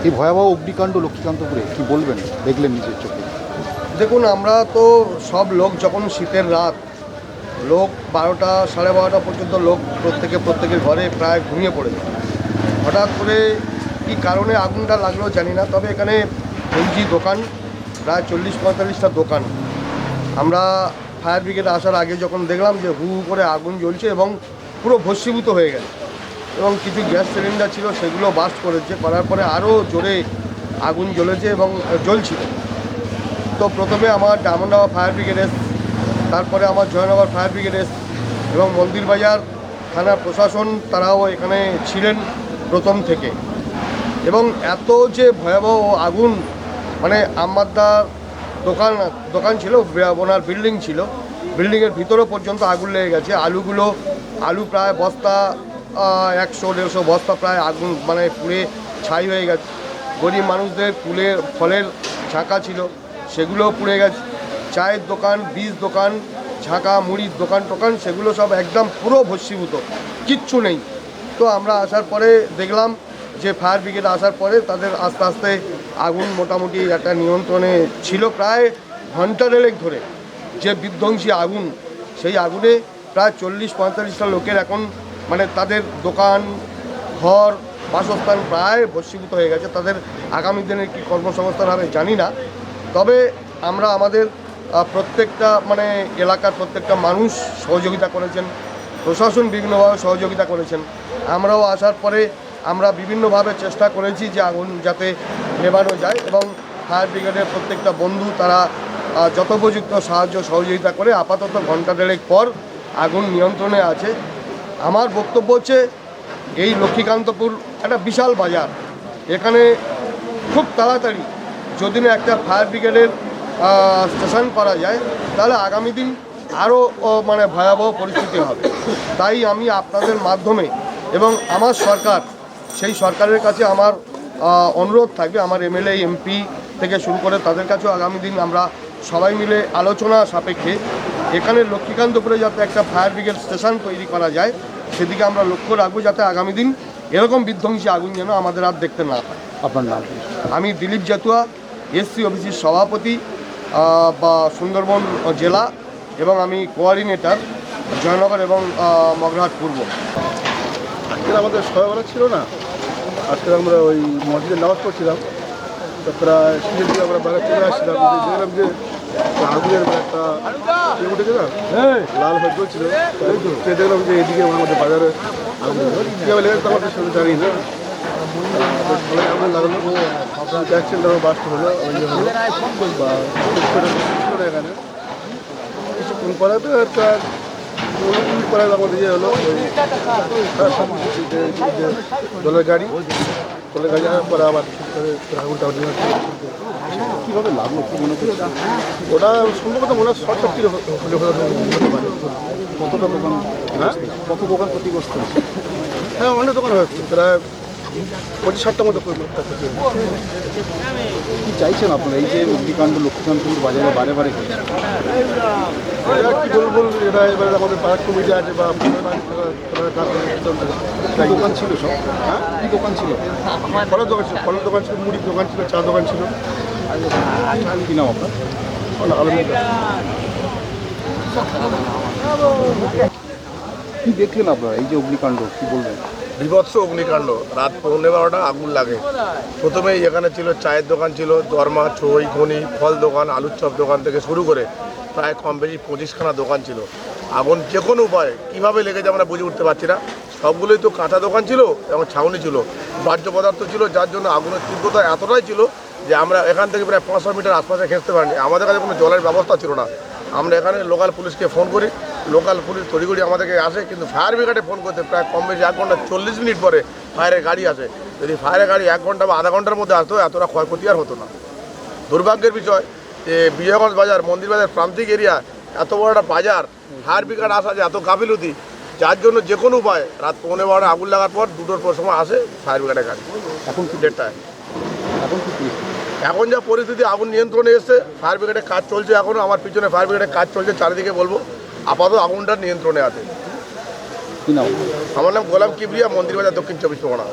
এই ভয়াবহ অগ্নিকাণ্ড লক্ষ্মীকান্তপুরে কি বলবেন, দেখলেন নিজের চোখে? দেখুন, আমরা তো সব লোক যখন শীতের রাত, লোক 12টা 12:30 পর্যন্ত লোক প্রত্যেকের ঘরে প্রায় ঘুমিয়ে পড়েছে। হঠাৎ করে কী কারণে আগুনটা লাগলো জানি না, তবে এখানে এলজি দোকান, প্রায় 40-45টা দোকান। আমরা ফায়ার ব্রিগেড আসার আগে যখন দেখলাম যে হু হু করে আগুন জ্বলছে এবং পুরো ভস্মীভূত হয়ে গেছে, এবং কিছু গ্যাস সিলিন্ডার ছিল সেগুলো বাস্ট করার পরে আরও জোরে আগুন জ্বলেছে এবং জ্বলছিল। তো প্রথমে আমার ডায়মন্ডহাওয়া ফায়ার ব্রিগেড তারপরে আমার জয়নগর ফায়ার ব্রিগেড এবং মন্দিরবাজার থানার প্রশাসন, তারাও এখানে ছিলেন প্রথম থেকে। এবং এত যে ভয়াবহ আগুন, মানে আমাদার দোকান ছিল, ওনার বিল্ডিং ছিল, বিল্ডিংয়ের ভিতরে পর্যন্ত আগুন লেগে গেছে। আলু প্রায় বস্তা 100-150 বস্তা প্রায় আগুন মানে পুড়ে ছাই হয়ে গেছে। গরিব মানুষদের ফলের ঝাঁকা ছিল, সেগুলোও পুড়ে গেছে। চায়ের দোকান, বীজ দোকান, ঝাঁকা মুড়ির দোকান সেগুলো সব একদম পুরো ভস্মীভূত, কিচ্ছু নেই। তো আমরা আসার পরে দেখলাম যে ফায়ার ব্রিগেড আসার পরে তাদের আস্তে আস্তে আগুন মোটামুটি একটা নিয়ন্ত্রণে ছিল। প্রায় ঘন্টা দেড়েক ধরে যে বিধ্বংসী আগুন, সেই আগুনে প্রায় 40-45টা লোকের এখন মানে তাদের দোকান, ঘর, বাসস্থান প্রায় ভস্মীভূত হয়ে গেছে। তাদের আগামী দিনের কী কর্মসংস্থান হবে জানি না। তবে আমরা আমাদের প্রত্যেকটা মানে এলাকার প্রত্যেকটা মানুষ সহযোগিতা করেছেন, প্রশাসন বিভিন্নভাবে সহযোগিতা করেছেন। আমরাও আসার পরে আমরা বিভিন্নভাবে চেষ্টা করেছি যে আগুন যাতে নেভানো যায়, এবং ফায়ার ব্রিগেডের প্রত্যেকটা বন্ধু তারা যথোপযুক্ত সাহায্য সহযোগিতা করে আপাতত ঘন্টা দেড়েক পর আগুন নিয়ন্ত্রণে আছে। আমার বক্তব্য হচ্ছে, এই লক্ষ্মীকান্তপুর একটা বিশাল বাজার, এখানে খুব তাড়াতাড়ি যদি না একটা ফায়ার ব্রিগেডের স্টেশন করা যায়, তাহলে আগামী দিন আরও মানে ভয়াবহ পরিস্থিতি হবে। তাই আমি আপনাদের মাধ্যমে এবং আমার সরকার, সেই সরকারের কাছে আমার অনুরোধ থাকবে, আমার এমএলএ এমপি থেকে শুরু করে তাদের কাছেও আগামী দিন আমরা সবাই মিলে আলোচনা সাপেক্ষে এখানে লক্ষ্মীকান্তপুরে যাতে একটা ফায়ার ব্রিগেড স্টেশন তৈরি করা যায়, সেদিকে আমরা লক্ষ্য রাখবো, যাতে আগামী দিন এরকম বিধ্বংসী আগুন যেন আমাদের আর দেখতে না পায়। আপনার নাম? আমি দিলীপ জাতুয়া, এসসি ওবিসির সভাপতি বা সুন্দরবন জেলা, এবং আমি কোঅর্ডিনেটর জয়নগর এবং মগরাহাট পূর্ব। আজকে আমাদের সবাই ছিল না, আজকে আমরা ওই মসজিদে নামাজ পড়ছিলাম, তো প্রায় সিঁড়ি দিয়ে আমরা বাইরে চলে আসছিলাম, দেখলাম যে আগুনের একটা উঠেছে না, লাল হয়ে চলছিল। দেখলাম যে এদিকে আমাদের বাজারে আগুন কীভাবে লেগেছে আমাদের সাথে জানি না, সবাই আগুন লাগলো, অ্যাক্সিডেন্ট বাস্ট হলো বা এখানে কিছুক্ষণ পরে তো একটা পরে আমাদের ইয়ে হলো জলের গাড়ি আসার পরে আবার আগুনটা কীভাবে লাগলো, কি মনে করছে? ওটা সম্ভবত মনে হয় শর্ট সার্কিট হতে পারে। কতটা দোকান, হ্যাঁ কত দোকান ক্ষতিগ্রস্ত হয়েছে? হ্যাঁ, অনেক দোকান হচ্ছে, প্রায় 25-60টার মতো। কী চাইছেন আপনারা? এই যে অগ্নিকাণ্ড লক্ষ্মীকান্তপুর বাজারে বারে বারে হচ্ছে, এটা কী বলবো, এটা এবারে আমাদের পাড়ার কমিটি আছে বা দোকান ছিল সব? হ্যাঁ, কী দোকান ছিল? ফলের দোকান ছিল, মুড়ির দোকান ছিল, চা দোকান ছিল। কী নাম আপনার? কী দেখলেন আপনারা এই যে অগ্নিকাণ্ড, কী বলবেন? বিভৎস অগ্নিকাণ্ড। রাত 11:15 আগুন লাগে। প্রথমেই এখানে ছিল চায়ের দোকান, ছিল দরমা, ছই, ঘনি, ফল দোকান, আলুর চপ দোকান থেকে শুরু করে প্রায় কম বেশি 25খানা দোকান ছিল। আগুন যে কোনো উপায়ে কীভাবে লেগেছে আমরা বুঝে উঠতে পারছি না। সবগুলোই তো কাঁচা দোকান ছিল এবং ছাউনি ছিল, বাহ্য পদার্থ ছিল, যার জন্য আগুনের তীব্রতা এতটাই ছিল যে আমরা এখান থেকে প্রায় 500 মিটার আশপাশে খেতে পারিনি। আমাদের কাছে কোনো জলের ব্যবস্থা ছিল না। আমরা এখানে লোকাল পুলিশকে ফোন করি, লোকাল পুলিশ তড়িঘড়ি আমাদেরকে আসে, কিন্তু ফায়ার ব্রিগেডে ফোন করতে প্রায় কম বেশি 1 ঘন্টা 40 মিনিট পরে ফায়ারের গাড়ি আসে। যদি ফায়ারের গাড়ি 1 ঘন্টা বা আধা ঘন্টার মধ্যে আসতো, এতটা ক্ষয়ক্ষতি আর হতো না। দুর্ভাগ্যের বিষয় যে বিজয়গঞ্জ বাজার, মন্দিরবাজার প্রান্তিক এরিয়া, এত বড় একটা বাজার, ফায়ার ব্রিগেড আসা যে এত গাফিলতি, যার জন্য যে কোনো উপায় রাত 11:15 আগুন লাগার পর 2টোর পর সময় আসে ফায়ার ব্রিগেডের গাড়ি। এখন কি 1:30টায় এখন কি এখন যা পরিস্থিতি, আগুন নিয়ন্ত্রণে এসছে, ফায়ার ব্রিগেডের কাজ চলছে। এখনও আমার পিছনে ফায়ার ব্রিগেডের কাজ চলছে চারিদিকে, বলবো আপাতত আগুনটার নিয়ন্ত্রণে আছে। কী নাম? আমার নাম গোলাম কিবরিয়া, মন্দিরবাজার, দক্ষিণ 24 পরগনা।